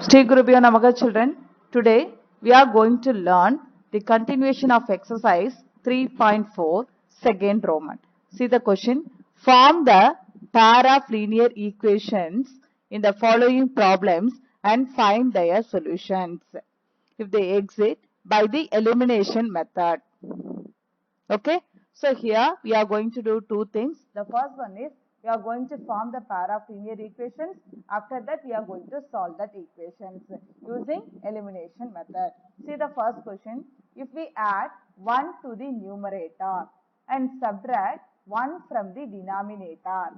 Sri Gurubhyo Namaha children, today we are going to learn the continuation of exercise 3.4 second Roman. See the question, form the pair of linear equations in the following problems and find their solutions if they exist by the elimination method. Okay, so here we are going to do two things. The first one is we are going to form the pair of linear equations. After that, we are going to solve that equations using elimination method. See the first question. If we add 1 to the numerator and subtract 1 from the denominator,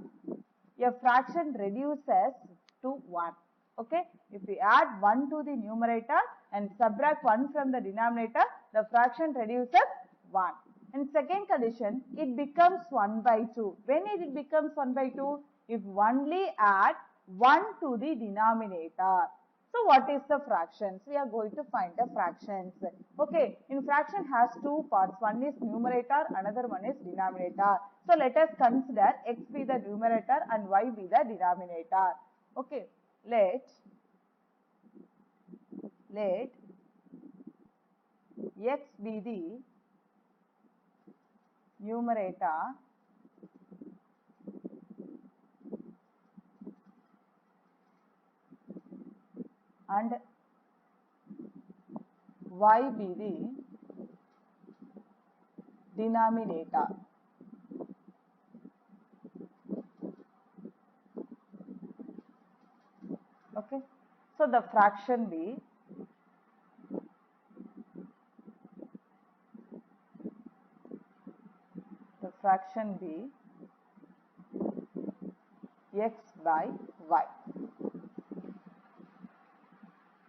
a fraction reduces to 1. Okay, if we add 1 to the numerator and subtract 1 from the denominator, the fraction reduces 1. In second condition, it becomes 1 by 2. When it becomes 1 by 2? If only add 1 to the denominator. So what is the fractions? We are going to find the fractions. Okay, in fraction has two parts. One is numerator, another one is denominator. So let us consider x be the numerator and y be the denominator. Okay, let x be the numerator and y be the denominator. Okay, so the fraction be x by y.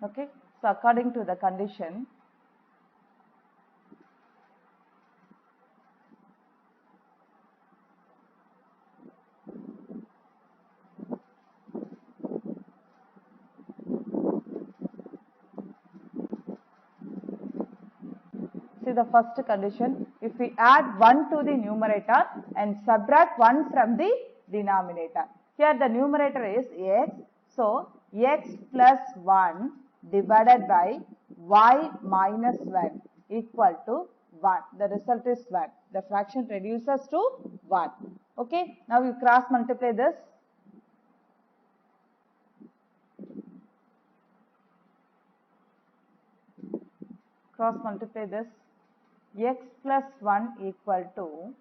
Okay, so according to the condition, see the first condition, if we add 1 to the numerator and subtract 1 from the denominator. Here the numerator is x, so x plus 1 divided by y minus 1 equal to 1. The result is 1. The fraction reduces to 1. Okay, now you cross multiply this. Cross multiply this. X plus 1 equal to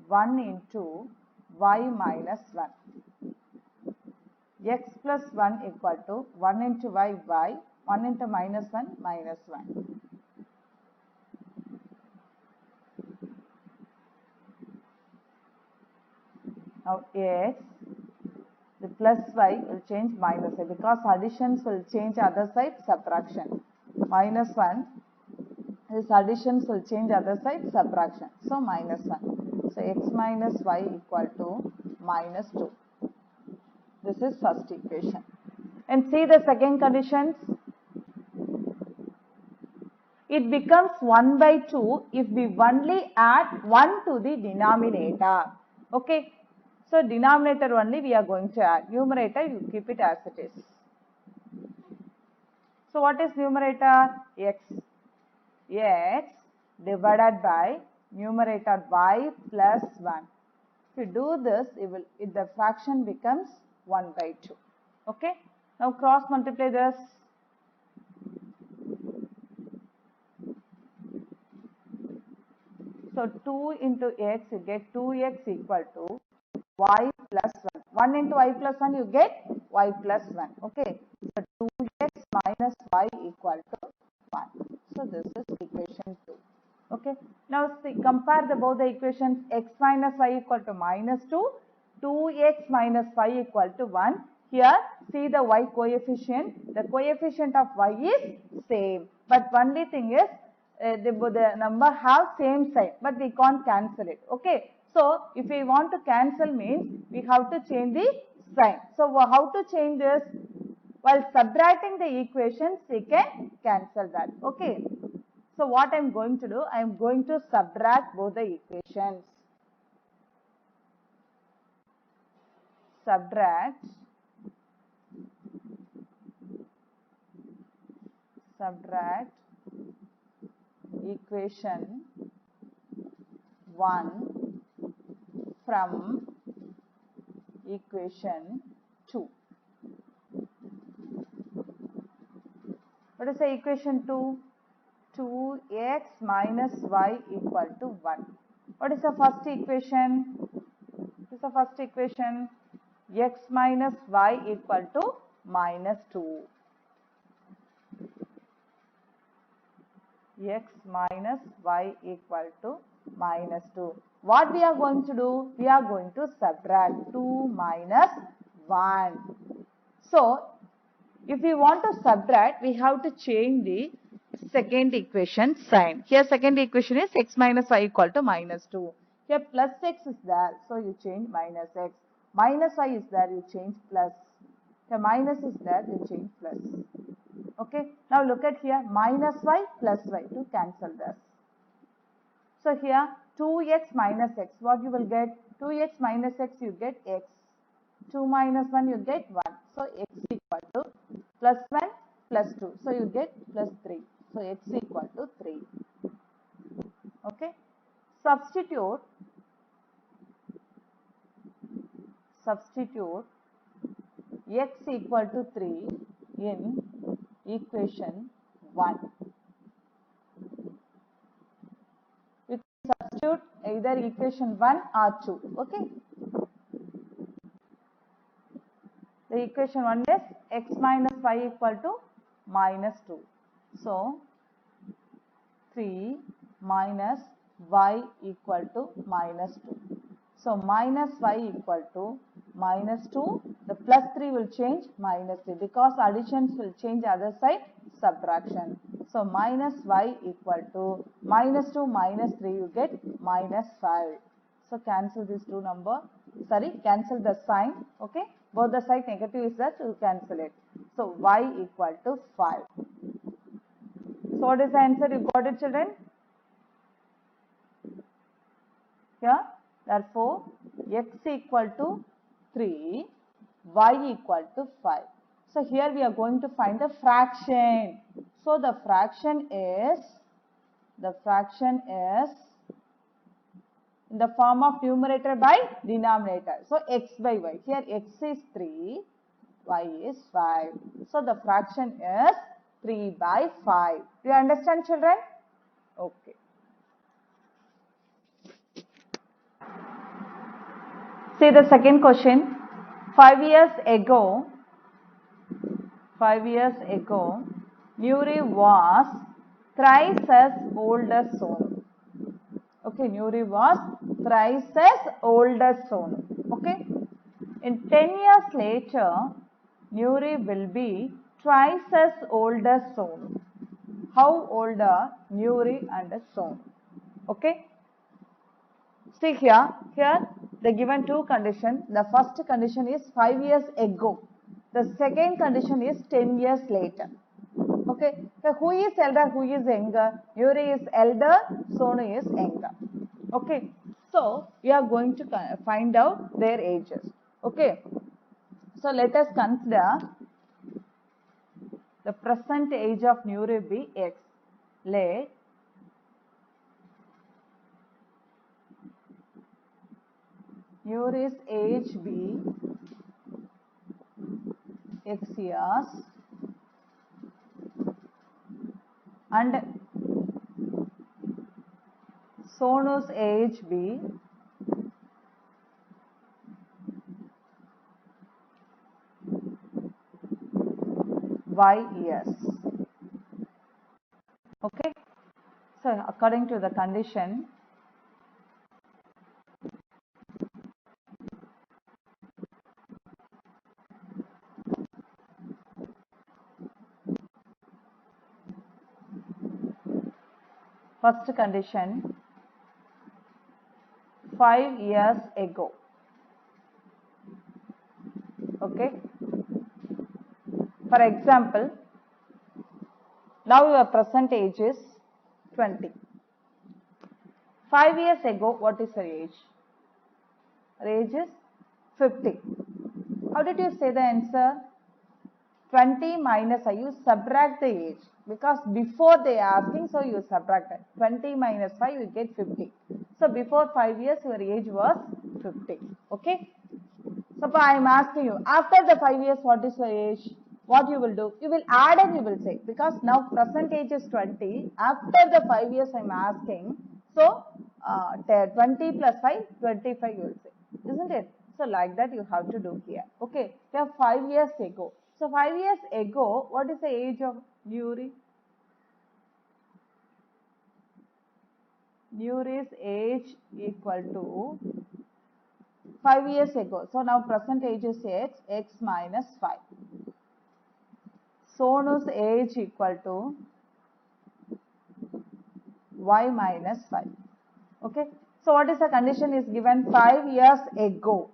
1 into y minus 1. X plus 1 equal to 1 into y by 1 into minus 1 minus 1. Now x, the plus y will change minus y because additions will change other side, subtraction. Minus 1, this additions will change other side, subtraction. So minus 1. So x minus y equal to minus 2. This is first equation. And see the second conditions. It becomes 1 by 2 if we only add 1 to the denominator. Okay. So denominator only we are going to add. Numerator you keep it as it is. So what is numerator? X. X divided by numerator y plus 1. If you do this, the fraction becomes 1 by 2. Okay. Now cross multiply this. So 2 into x, you get 2x equal to y plus 1. 1 into y plus 1, you get y plus 1. Okay. So 2x minus y equal to 1. So this is equation 2. Okay. Now see, compare both the equations. X minus y equal to minus 2. 2x minus y equal to 1. Here, see the y coefficient. The coefficient of y is same. But only thing is, the number have same sign. But we can't cancel it. Okay. So, if we want to cancel means, we have to change the sign. So, how to change this? While subtracting the equations, we can cancel that. Okay. So, what I am going to do? I am going to subtract both the equations. Subtract subtract equation 1 from equation 2. What is the equation 2? 2x minus y equal to 1. What is the first equation? What is the first equation? X minus y equal to minus 2. X minus y equal to minus 2. What we are going to do? We are going to subtract 2 minus 1. So, if we want to subtract, we have to change the second equation sign. Here second equation is x minus y equal to minus 2. Here plus x is there, so you change minus x. Minus y is there, you change plus. Here minus is there, you change plus. Okay, now look at here, minus y plus y to cancel this. So here 2x minus x, what you will get? 2x minus x, you get x. 2 minus 1, you get 1. So x equal to plus 1 plus 2. So you get plus 3. So x equal to 3. Okay. Substitute x equal to 3 in equation 1. You can substitute either equation 1 or 2. Okay. The equation 1 is x minus y equal to minus 2. So, 3 minus y equal to minus 2. So, minus y equal to minus 2. The plus 3 will change minus 3 because additions will change other side, subtraction. So, minus y equal to minus 2 minus 3, you get minus 5. So, cancel these two number. Cancel the sign. Okay. Both the side negative is there, so you cancel it. So, y equal to 5. So, what is the answer? You got it, children? Here, therefore, x equal to 3, y equal to 5. So, here we are going to find the fraction. So, the fraction is in the form of numerator by denominator. So, x by y. Here x is 3, y is 5. So, the fraction is 3 by 5. Do you understand, children? Okay. See the second question. 5 years ago, Nuri was thrice as old as Sonu. Okay, Nuri was thrice as old as Sonu. Okay. In 10 years later, Nuri will be twice as old as Sonu. How old are Nuri and Sonu? Okay. See here they given two conditions. The first condition is 5 years ago. The second condition is 10 years later. Okay. So who is elder, who is younger? Nuri is elder, Sonu is younger. Okay. So we are going to find out their ages. Okay. So let us consider the present age of Nuri be x. Let Nuri's age be x years and Sonu's age be y years. Okay. So according to the condition, first condition, 5 years ago. Okay. For example, now your present age is 20. 5 years ago, what is her age? Her age is 50. How did you say the answer? 20 minus I, you subtract the age. because before they are asking, so you subtract it. 20 minus 5, you get 50. So before 5 years, your age was 50. Okay. So I am asking you, after the 5 years, what is your age? What you will do? You will add and you will say, because now present age is 20. After the 5 years, I am asking. So 20 plus 5, 25 you will say, isn't it? So like that you have to do here. Okay. We have 5 years ago. So 5 years ago, what is the age of Nuri? Nuri's age equal to 5 years ago. So now present age is x minus 5. Sonu's age equal to y minus 5. Okay. So what is the condition is given 5 years ago.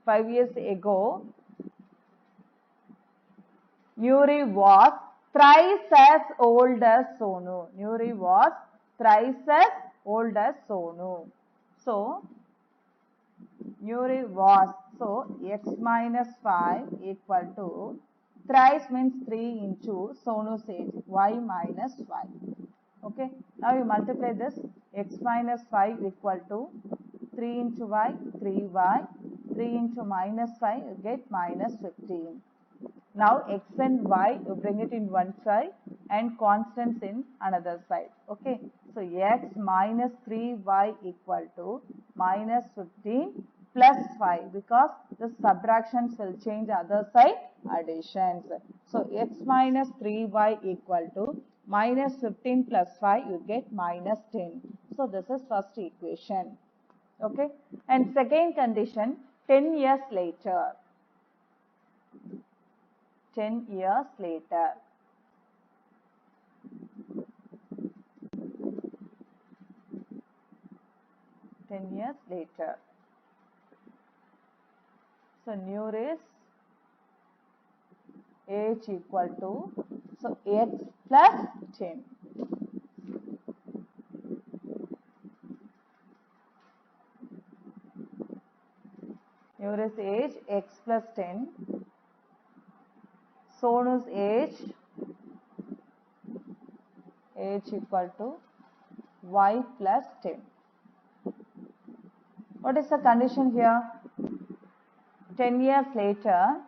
5 years ago, Nuri was thrice as old as Sonu. Nuri was thrice as old as Sonu. So, Nuri was, so x minus 5 equal to, thrice means 3 into Sonu's age, y minus 5. Okay, now you multiply this, x minus 5 equal to 3 into y, 3y, 3 into minus 5, you get minus 15. Now x and y, you bring it in one side and constants in another side. Okay, so x minus 3y equal to minus 15 plus 5, because the subtractions will change other side additions. So x minus 3y equal to minus 15 plus 5, you get minus 10. So this is first equation. Okay, and second condition, 10 years later. 10 years later. So Nuri's age equal to, so x plus 10. Nuri's age x plus 10. Sonu's age equal to y plus 10. What is the condition here? 10 years later,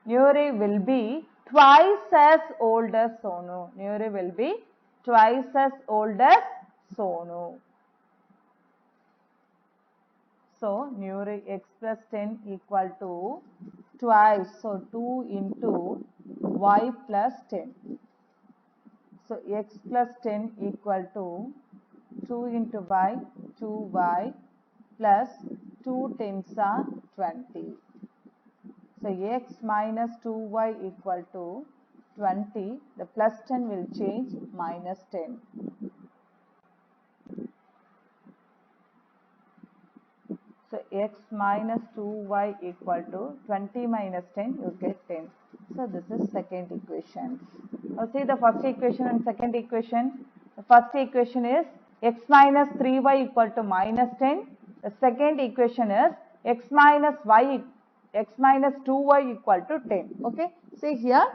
Nuri will be twice as old as Sonu. Nuri will be twice as old as Sonu. So, Nuri x plus 10 equal to twice. So, 2 into y plus 10. So, x plus 10 equal to 2 into y, 2y plus 2 tens are 20. So, x minus 2y equal to 20. The plus 10 will change minus 10. So, x minus 2y equal to 20 minus 10, you get 10. So, this is second equation. Now, see the first equation and second equation. The first equation is x minus 3y equal to minus 10. The second equation is x minus 2y equal to 10. Okay. See here,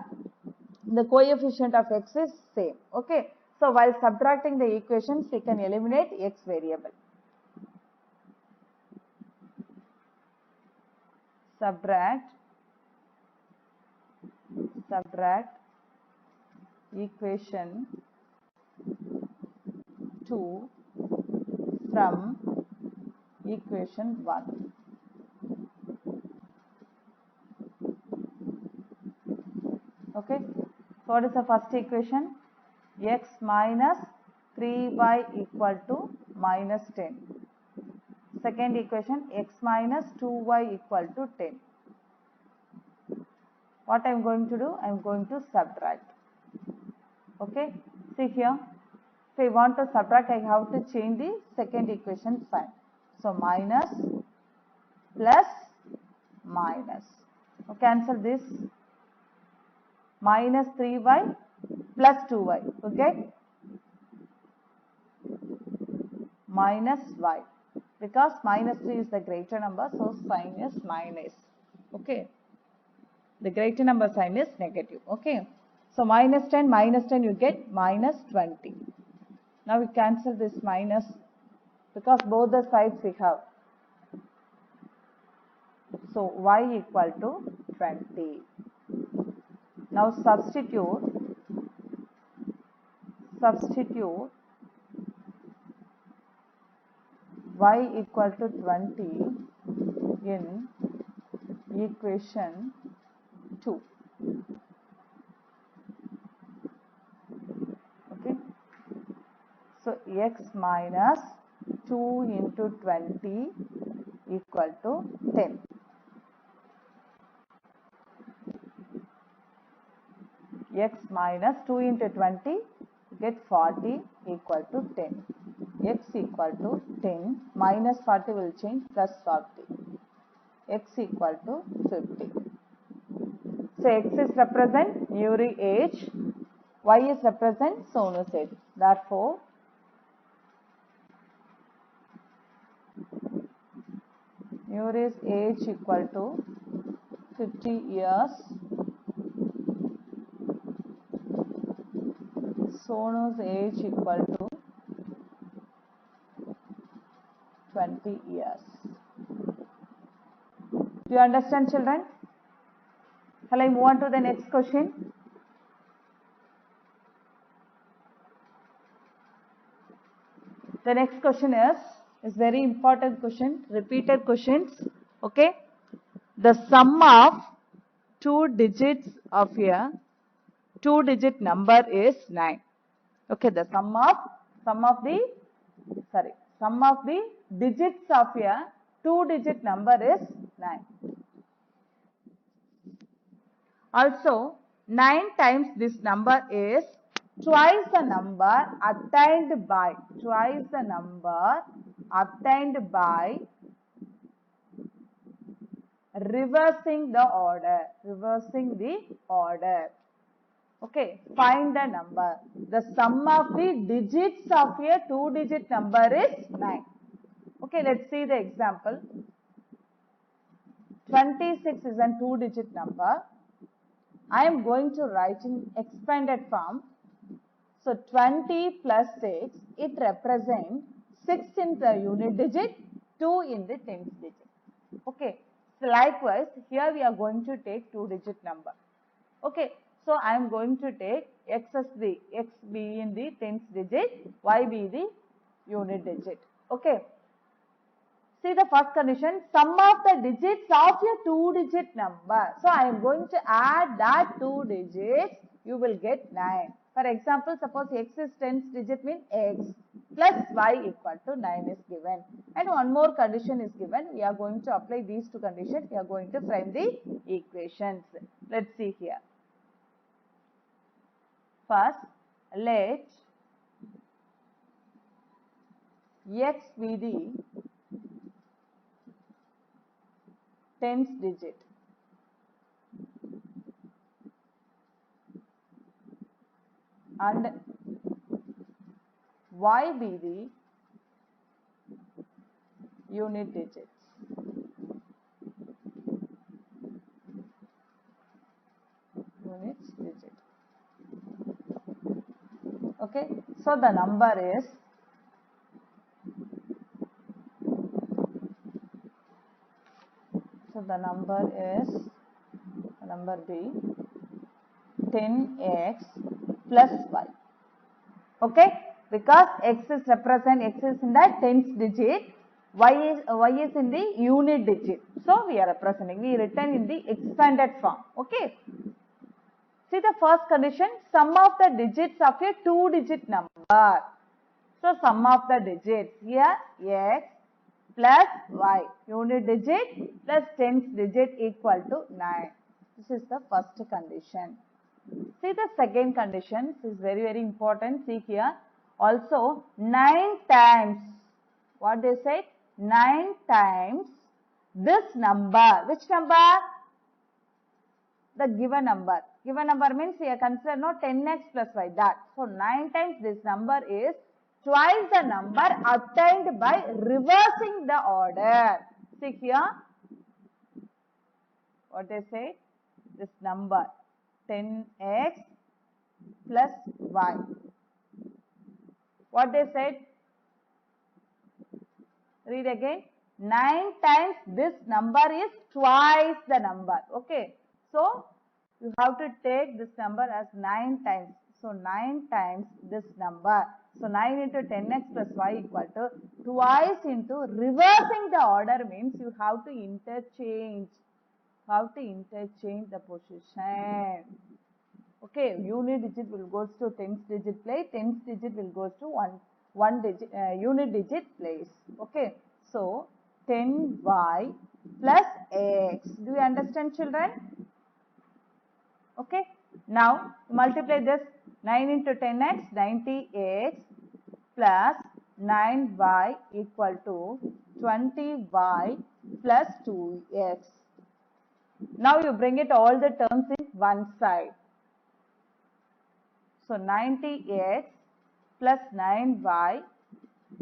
the coefficient of x is same. Okay. So, while subtracting the equations, we can eliminate x variable. Subtract equation 2 from equation 1. Okay. So, what is the first equation? X minus 3y equal to minus 10. Second equation, x minus 2y equal to 10. What I am going to do? I am going to subtract. Okay. See here. If I want to subtract, I have to change the second equation sign. So, minus plus minus. So, cancel this. Minus 3y plus 2y. Okay. Minus y. Because minus 3 is the greater number, so sign is minus. Okay. The greater number sign is negative. Okay. So minus 10 you get minus 20. Now we cancel this minus because both the sides we have. So y equal to 20. Now substitute y equal to 20 in equation 2. Okay. So x minus 2 into 20 equal to 10. X minus 2 into 20 get 40 equal to 10. X equal to 10 minus 40 will change plus 40. X equal to 50. So x is represent Nuri age, y is represent Sonu's age. Therefore, Nuri's age equal to 50 years, Sonu's age equal to 20 years. Do you understand, children? Shall I move on to the next question? The next question is very important question, repeated questions. Okay. The sum of two digits of a two-digit number is 9. Okay, the sum of the digits of a two-digit number is 9. Also, 9 times this number is twice the number obtained by reversing the order. Okay, find the number. The sum of the digits of a two-digit number is 9. Okay, let's see the example. 26 is a two-digit number. I am going to write in expanded form. So 20 plus 6, it represents 6 in the unit digit, 2 in the tenth digit. Okay. So likewise, here we are going to take two-digit number. Okay. So I am going to take x as the x be in the tenth digit, y be the unit digit. Okay. See the first condition, sum of the digits of your two-digit number. So I am going to add that two digits, you will get 9. For example, suppose x is 10th digit means x plus y equal to 9 is given. And one more condition is given. We are going to apply these two conditions. We are going to frame the equations. Let's see here. First, let x be the 10th digit. And y be the unit digits. Okay, so the number is number B 10x plus y. Okay, because x is in the 10th digit, y is in the unit digit. So we are representing, we written in the expanded form. Okay. See the first condition, sum of the digits of a two-digit number. So sum of the digits here x plus y, unit digit plus 10th digit equal to 9. This is the first condition. See the second condition, this is very important. See here, also 9 times, what they say, 9 times this number. Which number? The given number. Given number means we are consider no 10x plus y, that. So 9 times this number is twice the number obtained by reversing the order. See here, what they say, this number 10x plus y. What they said? Read again. 9 times this number is twice the number. Okay. So, you have to take this number as 9 times. So, 9 times this number. So, 9 into 10x plus y equal to twice into reversing the order means you have to interchange. How to interchange the position. Okay, unit digit will goes to tens digit place, tens digit will goes to one digit unit digit place. Okay, so 10y plus x. Do you understand, children? Okay, now multiply this. 9 into 10x, 90x plus 9y equal to 20y plus 2x. Now you bring it all the terms in one side. So 90x plus 9y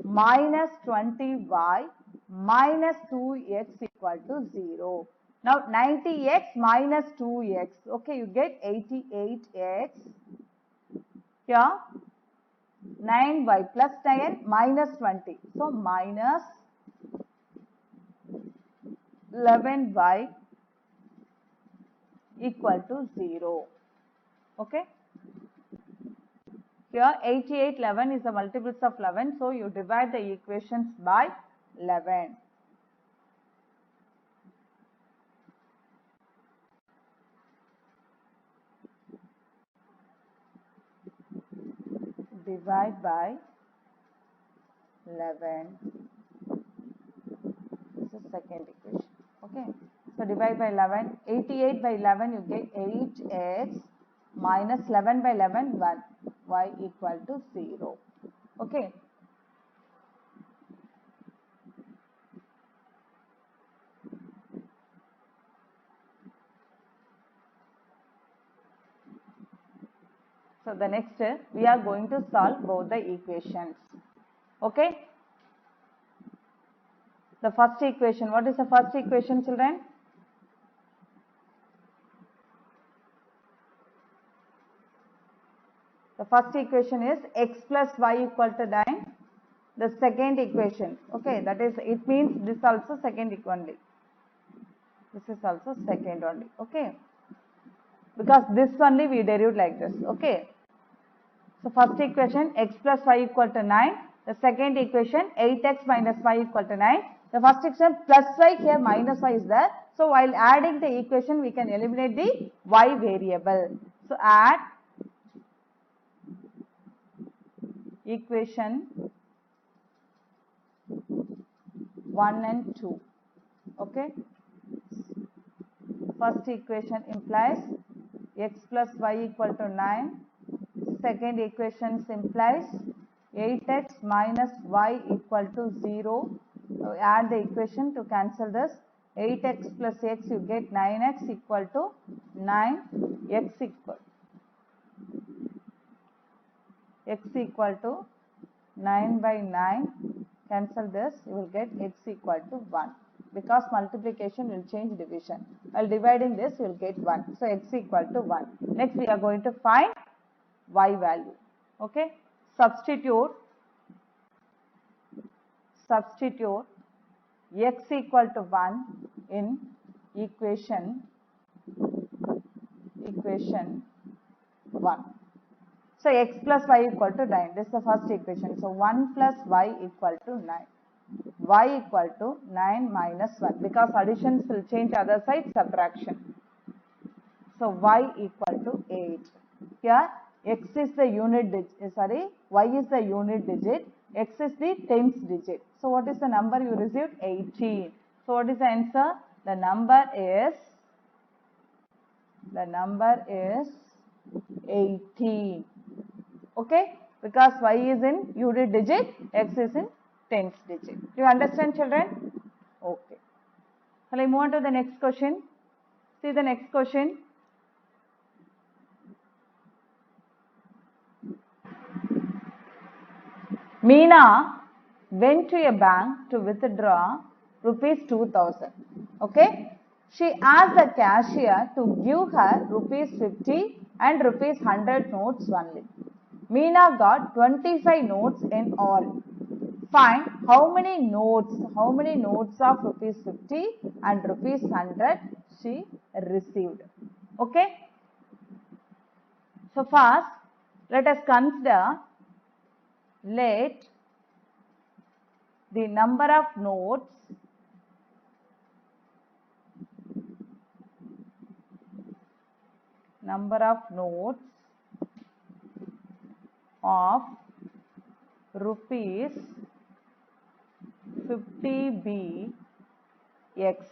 minus 20y minus 2x equal to 0. Now 90x minus 2x. Okay, you get 88x. Here 9y plus 9 minus 20. So minus 11y equal to 0. Okay. Here 88, 11 is the multiples of 11. So you divide the equations by 11. Divide by 11. This is second equation. Okay. So divide by 11. 88 by 11 you get 8x minus 11 by 11 1. Y equal to 0. Okay. So the next we are going to solve both the equations. Okay. The first equation. What is the first equation, children? The first equation is x plus y equal to 9. The second equation, okay, that is, it means this also second only. This is also second only, okay. Because this only we derived like this, okay. So first equation x plus y equal to 9. The second equation 8x minus y equal to 9. The first equation plus y, here minus y is there. So while adding the equation we can eliminate the y variable. So add equation 1 and 2. Okay. First equation implies x plus y equal to 9. Second equation implies 8x minus y equal to 0. So add the equation to cancel this. 8x plus x, you get 9x equal to 9. X equal to 9 by 9. Cancel this, you will get x equal to 1. Because multiplication will change division. While dividing this, you will get 1. So x equal to 1. Next we are going to find y value. Okay. Substitute x equal to 1 in equation 1. So x plus y equal to 9. This is the first equation. So 1 plus y equal to 9. Y equal to 9 minus 1. Because additions will change other side, subtraction. So y equal to 8. Here x is the unit digit, y is the unit digit, x is the tens digit. So what is the number you received? 18. So what is the answer? The number is 18. Okay, because y is in unit digit, x is in tens digit. Do you understand, children? Okay. Shall I move on to the next question? See the next question. Meena went to a bank to withdraw rupees 2000. Okay. She asked the cashier to give her rupees 50 and rupees 100 notes only. Meena got 25 notes in all. Find how many notes of rupees 50 and rupees 100 she received. Okay. So first, let us consider, let the number of notes of rupees 50 be X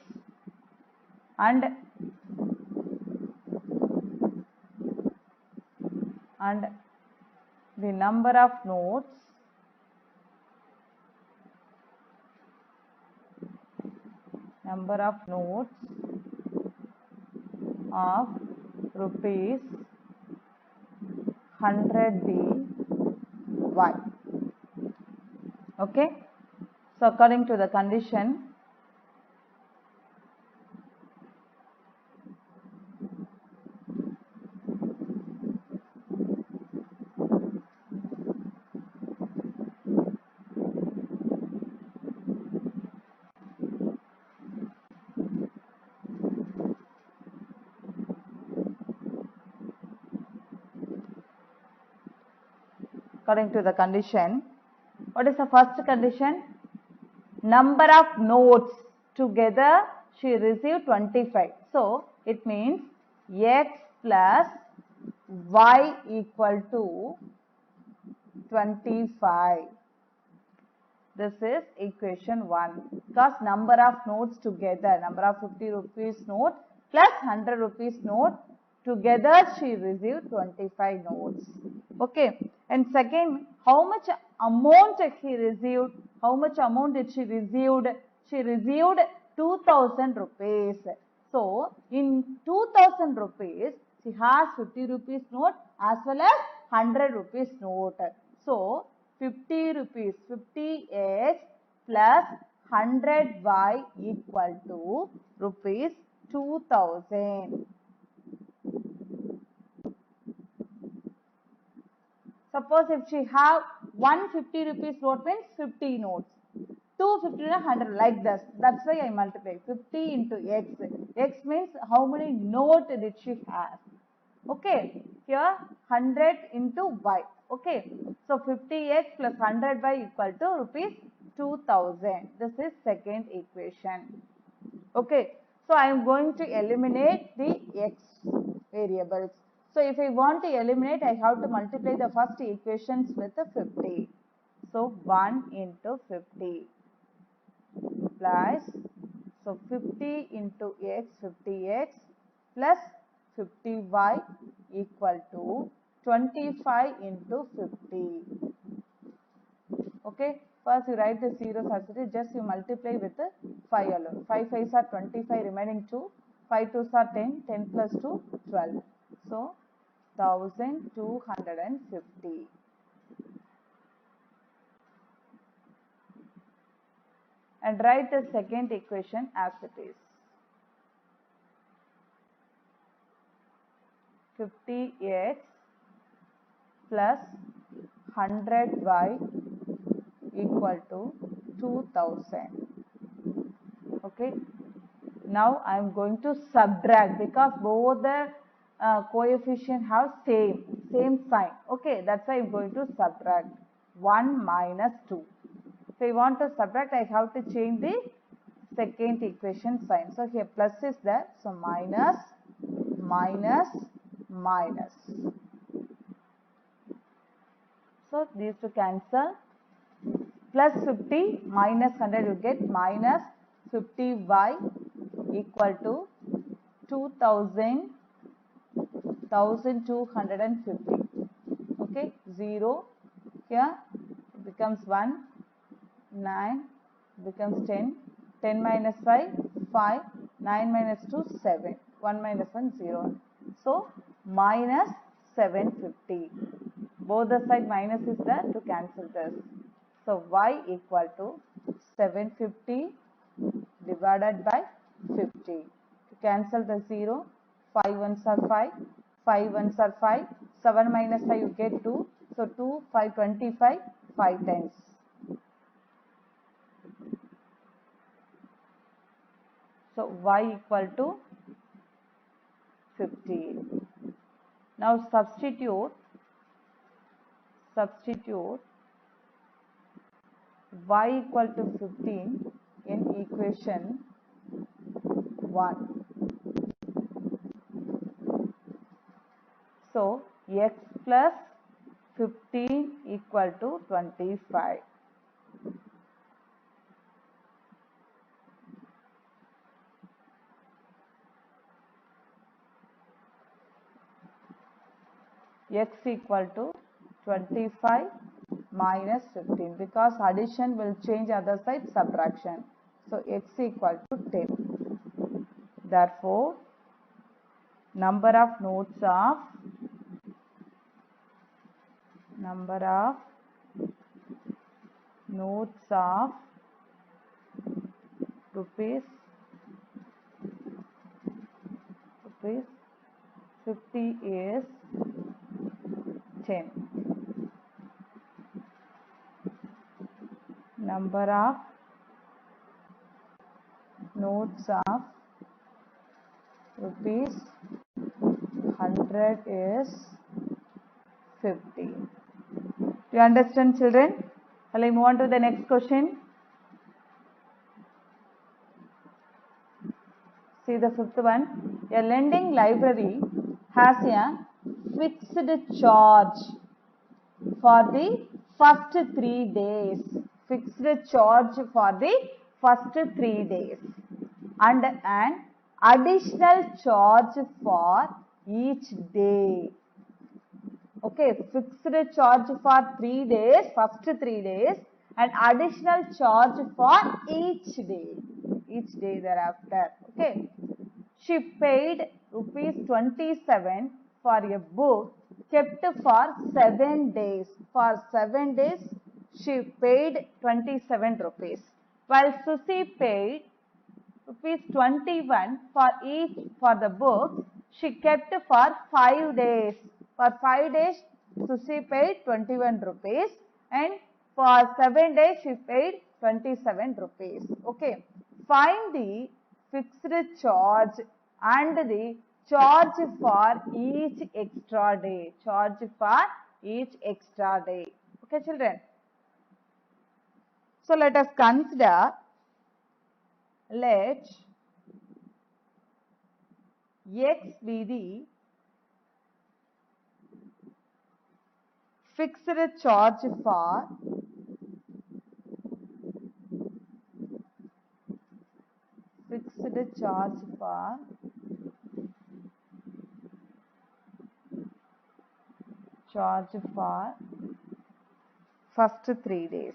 and the number of notes of rupees 100 be Y. Okay. So according to the condition, what is the first condition? Number of notes together she received 25. So it means X plus Y equal to 25. This is equation 1, because number of notes together, number of 50 rupees note plus 100 rupees note, together she received 25 notes. Okay. And second, how much amount he received? How much amount did she received? She received 2000 rupees. So in 2000 rupees, she has 50 rupees note as well as 100 rupees note. So 50 rupees, 50x plus 100y equal to rupees 2000. Suppose if she have 150 rupees note means 50 notes. 250 and 100 like this. That's why I multiply 50 into x. X means how many note did she have. Okay. Here 100 into y. Okay. So 50x plus 100y equal to rupees 2000. This is second equation. Okay. So I am going to eliminate the x variables. So if I want to eliminate, I have to multiply the first equations with the 50. So 1 into 50 plus, so 50 into x, 50x plus 50y equal to 25 into 50. Okay. First you write the zeros as it is, just you multiply with the 5 alone. 5 5s are 25, remaining 2. 5 2s are 10, 10 plus 2, 12. So 1250. And write the second equation as it is. 50x plus 100y equal to 2000. Okay. Now I am going to subtract, because both the coefficient have same sign. Okay. That's why I am going to subtract 1 minus 2. So I want to subtract, I have to change the second equation sign. So here plus is there. So minus, minus, minus. So these two cancel. Plus 50 minus 100 you get minus 50y equal to 2000, 1250. Okay. 0 here becomes 1. 9 becomes 10, 10 minus 5, 5, 9 minus 2, 7, 1 minus 1, 0. So, minus 750. Both the side minus is there to cancel this. So, y equal to 750 divided by 50. To cancel the 0, 5 ones are 5, 5 ones are 5, 7 minus 5 you get 2, so 2, 5, 25, 5 times. So y equal to 15. Now substitute y equal to 15 in equation 1. So x plus 15 equal to 25. X equal to 25 minus 15, because addition will change other side subtraction. So x equal to 10. Therefore, number of notes of rupees 50 is 10. Number of notes of rupees 100 is 50. Do you understand, children? Shall I move on to the next question? See the fifth one. A lending library has a fixed charge for the first 3 days. Fixed charge for the first 3 days. And an additional charge for each day. Okay, fixed charge for 3 days, first 3 days, and additional charge for each day thereafter. Okay, she paid rupees 27 for a book kept for 7 days. For 7 days, she paid 27 rupees, while Susie paid rupees 21 for the book she kept for 5 days. For 5 days, Susie paid 21 rupees, and for 7 days she paid 27 rupees. Okay. Find the fixed charge and the charge for each extra day. Okay, children. So let us consider, let x be the fixed charge for first 3 days.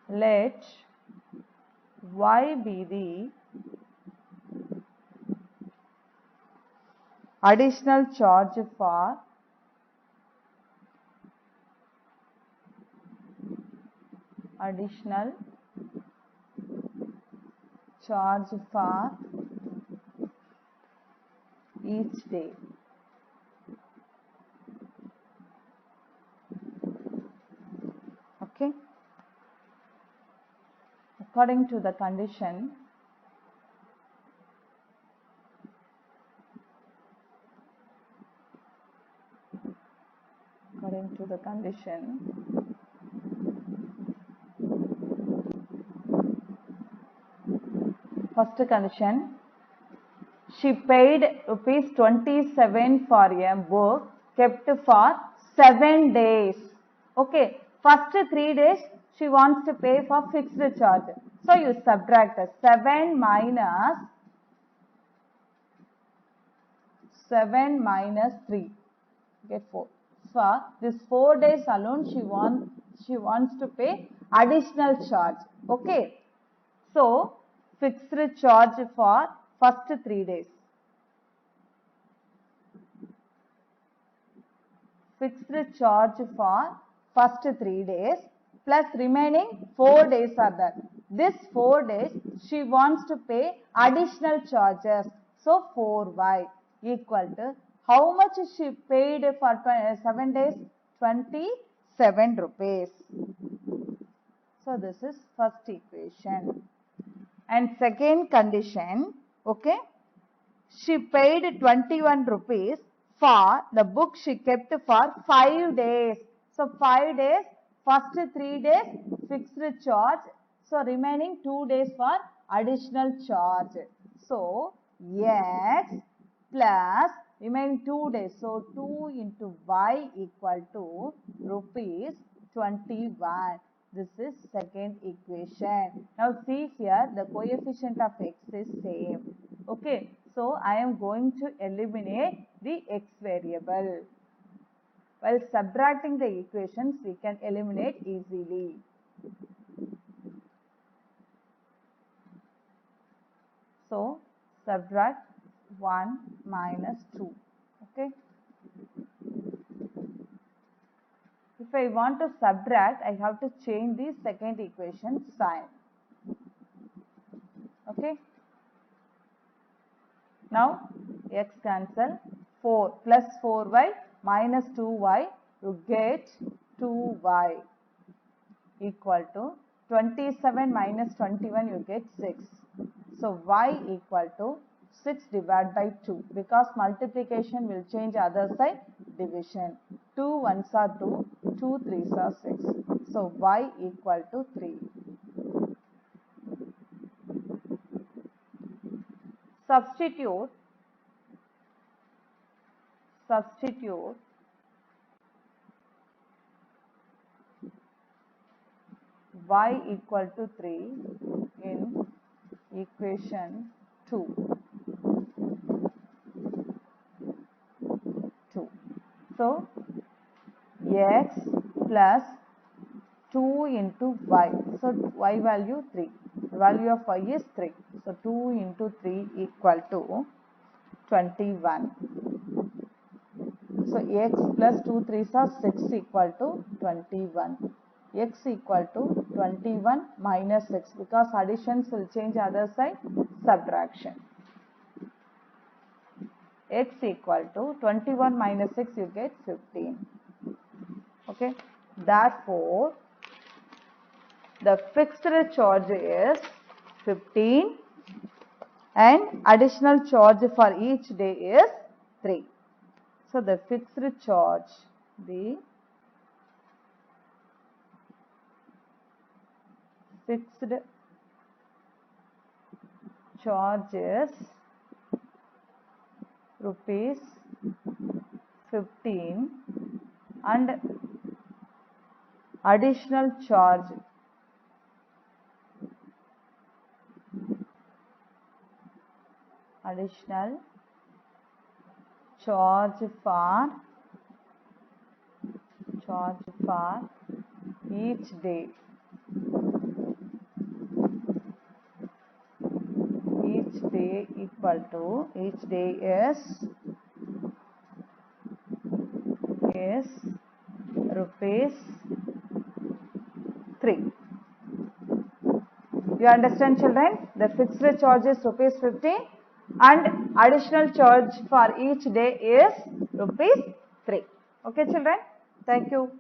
Let y be the additional charge for each day. Okay. According to the condition, first condition, she paid rupees 27 for a book kept for 7 days. Okay, first 3 days she wants to pay for fixed charge. So you subtract 7 minus 3, get 4. For this 4 days alone she wants to pay additional charge. Okay, so fixed charge for first 3 days. Fixed charge for first 3 days plus remaining 4 days are there. This 4 days she wants to pay additional charges. So 4y equal to how much she paid for 7 days? 27 rupees. So this is first equation. And second condition, okay, she paid 21 rupees for the book she kept for 5 days. So 5 days, first 3 days fixed charge. So remaining 2 days for additional charge. So x plus remaining 2 days. So 2 into y equal to rupees 21. This is second equation. Now see here, the coefficient of x is same. Okay, so I am going to eliminate the x variable. While subtracting the equations, we can eliminate easily. So subtract 1 minus 2. Okay. If I want to subtract, I have to change the second equation sign. Okay. Now x cancel, 4 plus 4y minus 2y, you get 2y equal to 27 minus 21, you get 6. So y equal to 6 divided by 2, because multiplication will change other side, division. 2 ones are 2, 2 threes are 6. So y equal to 3. Substitute y equal to 3 in equation 2. So x plus 2 into y. So y value 3. The value of y is 3. So 2 into 3 equal to 21. So x plus 2 3s are 6 equal to 21. X equal to 21 minus 6, because additions will change other side, subtraction. X equal to 21 minus 6, you get 15. Okay. Therefore, the fixed charge is 15 and additional charge for each day is 3. So the fixed charge, the fixed charge is rupees 15 and additional charge for each day. Each day equal to, each day is rupees 3. You understand, children? The fixed charge is rupees 15 and additional charge for each day is rupees 3. Okay, children? Thank you.